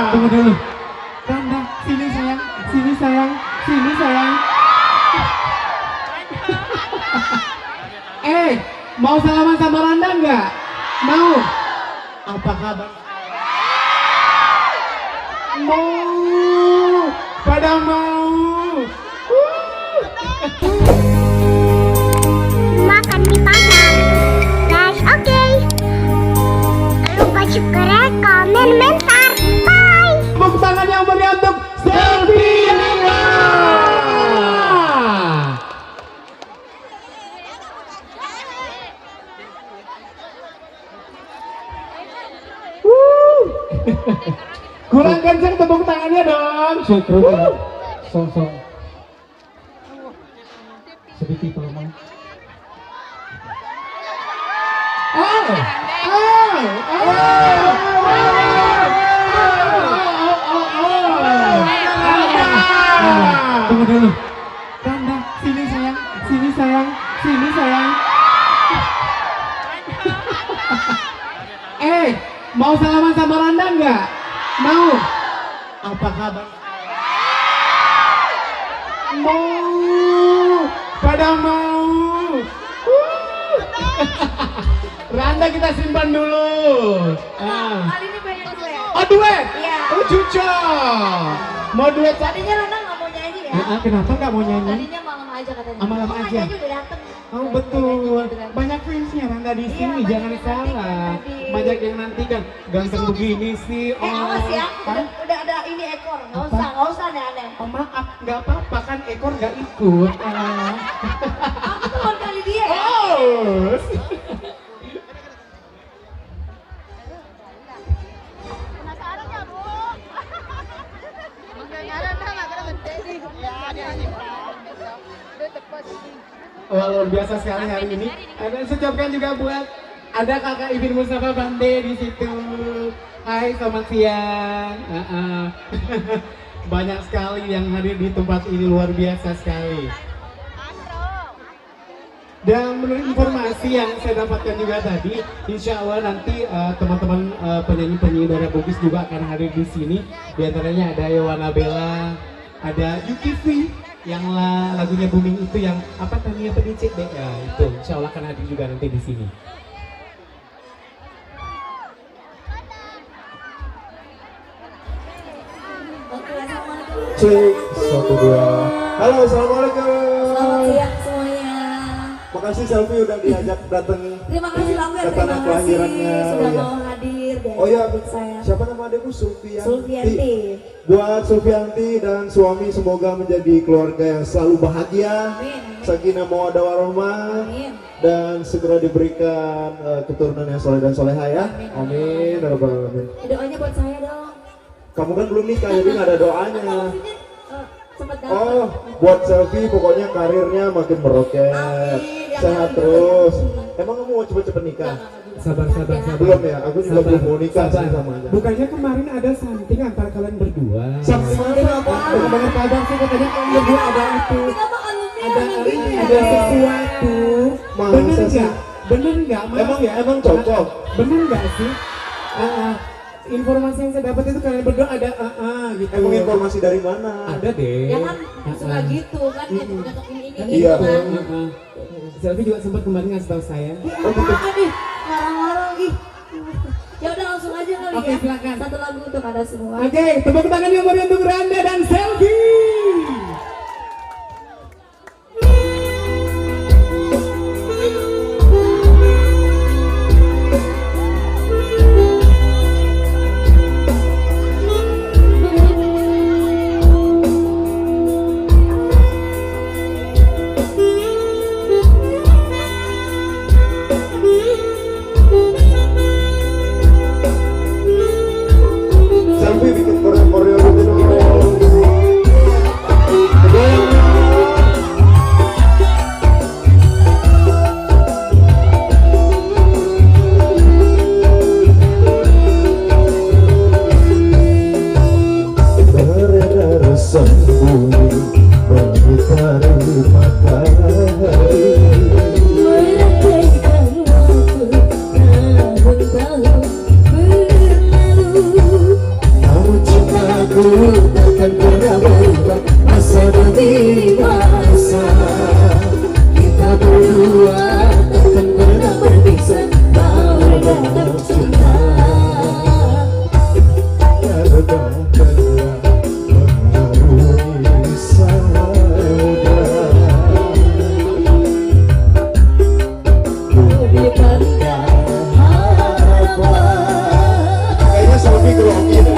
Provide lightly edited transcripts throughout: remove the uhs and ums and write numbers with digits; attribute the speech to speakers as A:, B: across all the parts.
A: Tunggu dulu. Randa, sini sayang, sini sayang, sini sayang. Mau salaman sama Randa nggak? Mau? Apa kabar? Mau, pada mau.
B: Makan di pasar, guys. Oke. Lupa juga komen mentar. Bye.
A: Tepuk tangan yang meriah untuk Selviana. Kurang kencang tepuk tangannya dong. Syukur. Song. Sedikit kalau mau. Tunggu dulu. Randa, sini sayang, sini sayang, sini sayang. Mau salaman sama Randa nggak? Mau? Apa kabar? Mau, pada mau. Randa kita simpan dulu.
C: Kali ini pengen duet.
A: Oh duet?
C: Iya.
A: Oh cuco. Mau duet?
C: Tadinya Randa nggak mau nyanyi ya.
A: Kenapa nggak mau nyanyi?
C: Tadinya malam aja katanya.
A: Malam
C: Kok nggak
A: aja?
C: nyanyi udah dateng.
A: Oh betul, banyak fansnya Randa di sini,
C: Iya,
A: jangan
C: banyak yang
A: salah.
C: nantikan.
A: Banyak yang nantikan, ganteng begini sih.
C: Awas ya,
A: Hah?
C: udah ada ini ekor. Nggak
A: Apa?
C: usah aneh-aneh.
A: Oh maaf, nggak apa-apa kan ekor nggak ikut.
C: Aku teman kali dia ya.
A: Oh. Wah, luar biasa sekali hari ini. Dan saya ucapkan juga buat ada kakak Ibin Mustafa Bande di situ. Hai, selamat siang. Banyak sekali yang hadir di tempat ini, luar biasa sekali. Dan menurut informasi yang saya dapatkan juga tadi, insya Allah nanti teman-teman penyanyi-penyanyi dari Bugis juga akan hadir di sini. Di antaranya ada Yowana Bella, ada Yuki V, yang lagunya booming itu yang apa tadinya pedicit deh ya, itu insya Allah akan hadir juga nanti di sini.
C: Oke, assalamualaikum.
D: Cek, 1, 2. Halo, assalamualaikum.
C: Selamat siang semuanya.
D: Makasih Selfie udah diajak datang.
C: Terima kasih banget.
D: ke tanah kelahirannya.
C: sudah
D: Oh, iya.
C: mau hadir di
D: Oh iya,
C: adik saya.
D: siapa nama adikmu? Sulfianti.
C: Sulfianti.
D: Buat Sulfianti dan suami semoga menjadi keluarga yang selalu bahagia.
C: Amin.
D: Sakinah mawaddah warahmah.
C: Amin.
D: Dan segera diberikan keturunan yang soleh dan soleha ya. Amin. Ya Rabbal alamin.
C: Doanya buat saya dong.
D: Kamu kan belum nikah jadi nggak ada doanya.
C: Maksudnya sempat dapat.
D: Oh, buat Selfie pokoknya karirnya makin meroket.
C: Amin, ya
D: Sehat
C: amin.
D: terus. Emang kamu mau cepet-cepet nikah?
A: Sabar.
D: Belum ya, aku juga belum mau nikah sih sama aja.
A: Bukannya kemarin ada something antara kalian berdua?
D: Something apa?
A: Benar kabar sih katanya kalian berdua ada itu.
C: Kenapa alumni
A: Ada
C: alumni ya?
A: ada sesuatu.
D: Masa
A: Bener
D: sih?
A: nggak? Bener nggak? Mas?
D: Emang ya, emang cocok.
A: Bener nggak sih? Informasi yang saya dapat itu kalian berdua ada gitu.
D: Emang informasi dari mana?
A: Ada deh.
C: Ya kan suka gitu kan, gitu ngetok ini
A: Kan
C: gitu
D: Iya.
C: kan.
A: Selfie juga sempat kemarin ngasih tahu saya.
D: Oh, gitu.
C: Apaan nih? Ngarang-ngarang ih. Ya udah langsung aja kali
A: Oke,
C: ya.
A: silakan.
C: Satu lagu untuk ada semua.
A: Oke, tepuk tangan yang meriah untuk Randa dan Selfie.
D: Selfie bikin koreo gitu dong. berdua takkan pernah berpisah walau dalam cinta. Mengarungi samudra di pantai harapan. Kayaknya selfie grogi deh.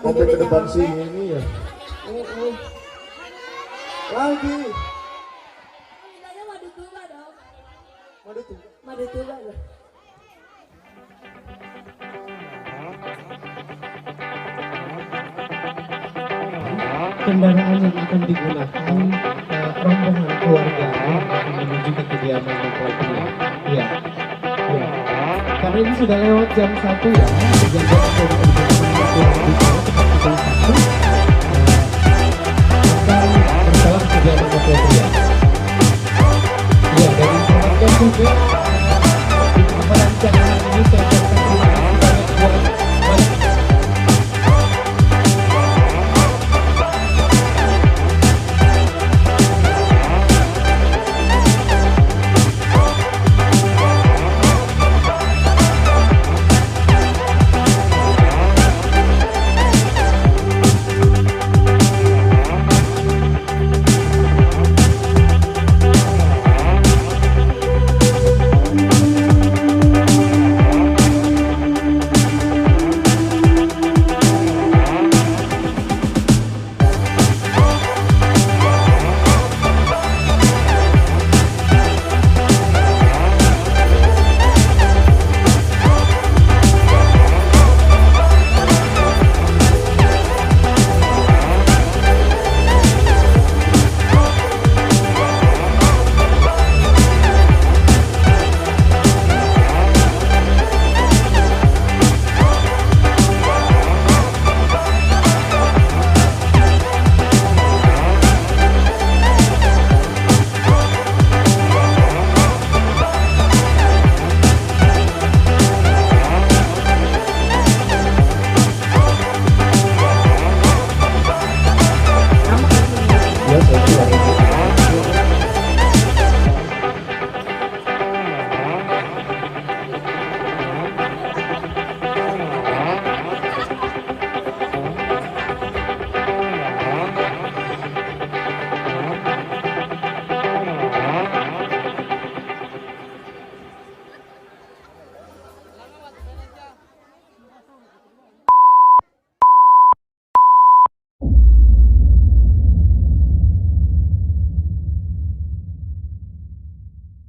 D: Sampai ke depan sini ini ya. Lagi.
C: Minanya madu tuba dong.
D: Madu tuh.
C: Madu tuba dong.
A: Kendaraan yang akan digunakan rombongan keluarga akan menuju ke kediaman mempelainya. Iya. Ya. Karena ini sudah lewat jam 1 ya. Jam 1 dan bersalam kediaman mempelai.